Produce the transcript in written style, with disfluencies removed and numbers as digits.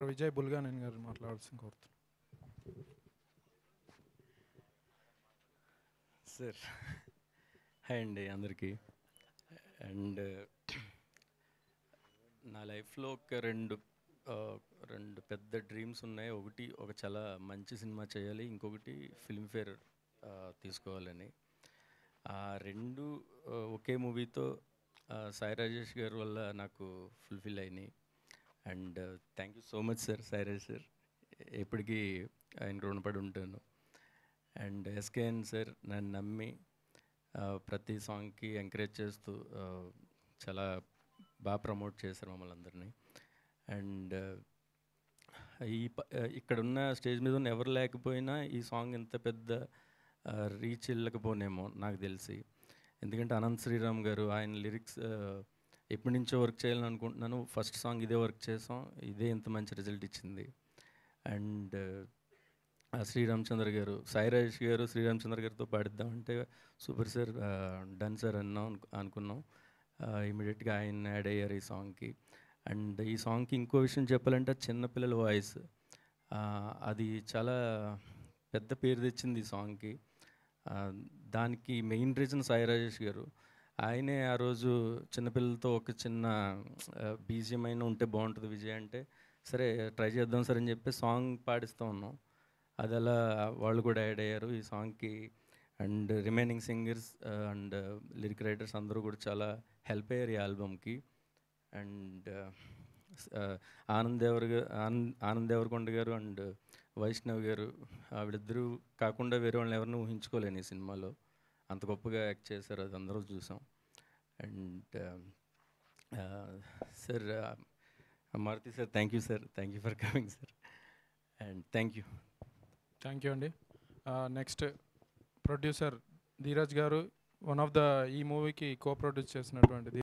విజయ్ బుల్గానేని గారు మాట్లాడాల్సింది కోరుతున్నాను. సార్ హాయ్ అండి అందరికీ. అండ్ నా లైఫ్లో రెండు పెద్ద డ్రీమ్స్ ఉన్నాయి. ఒకటి ఒక చాలా మంచి సినిమా చేయాలి, ఇంకొకటి ఫిల్మ్ఫేర్ తీసుకోవాలని. ఆ రెండు ఒకే మూవీతో సాయి రాజేష్ గారి వల్ల నాకు ఫుల్ఫిల్ అయినాయి. And thank you so much sir, Sai Rajesh sir. ఎప్పటికీ ఆయన రుణపడి ఉంటాను. అండ్ ఎస్కేఎన్ సార్ నన్ను నమ్మి ప్రతి సాంగ్కి ఎంకరేజ్ చేస్తూ చాలా బాగా ప్రమోట్ చేశారు మమ్మల్ని అందరినీ. అండ్ ఇక్కడున్న స్టేజ్ మీద ఉన్న ఎవరు లేకపోయినా ఈ సాంగ్ ఇంత పెద్ద రీచ్ వెళ్ళకపోనేమో నాకు తెలిసి. ఎందుకంటే అనంత్ శ్రీరామ్ గారు ఆయన లిరిక్స్ ఎప్పటి నుంచో వర్క్ చేయాలని అనుకుంటున్నాను. ఫస్ట్ సాంగ్ ఇదే వర్క్ చేసాం, ఇదే ఇంత మంచి రిజల్ట్ ఇచ్చింది. అండ్ శ్రీరామచంద్ర గారు, సాయి రాజేష్ గారు శ్రీరామచంద్ర గారితో పాడిద్దామంటే సూపర్ సార్, డన్ సార్ అనుకున్నాం. ఇమీడియట్గా ఆయన యాడ్ అయ్యారు ఈ సాంగ్కి. అండ్ ఈ సాంగ్కి ఇంకో విషయం చెప్పాలంటే చిన్నపిల్లల వాయిస్ అది చాలా పెద్ద పేరు తెచ్చింది ఈ సాంగ్కి. దానికి మెయిన్ రీజన్ సాయి రాజేష్ గారు. ఆయనే ఆ రోజు చిన్నపిల్లలతో ఒక చిన్న బీజిఎం అయినా ఉంటే బాగుంటుంది విజయ్ అంటే, సరే ట్రై చేద్దాం సార్ అని చెప్పి సాంగ్ పాడిస్తూ ఉన్నాం. అది అలా వాళ్ళు కూడా యాడ్ అయ్యారు ఈ సాంగ్కి. And remaining singers and lyric writers అందరూ కూడా చాలా హెల్ప్ అయ్యారు ఈ ఆల్బమ్కి. అండ్ ఆనంద్ దేవరకొండ గారు అండ్ వైష్ణవ్ గారు, వీళ్ళిద్దరూ కాకుండా వేరే వాళ్ళని ఎవరిని ఊహించుకోలేను ఈ సినిమాలో. అంత గొప్పగా యాక్ట్ చేశారు, అది అందరూ చూసాం. And sir Maruthi sir, thank you sir, thank you for coming sir. And thank you అండి. Next producer Dheeraj garu, one of the ఈ మూవీకి కో ప్రొడ్యూస్ చేసినటువంటి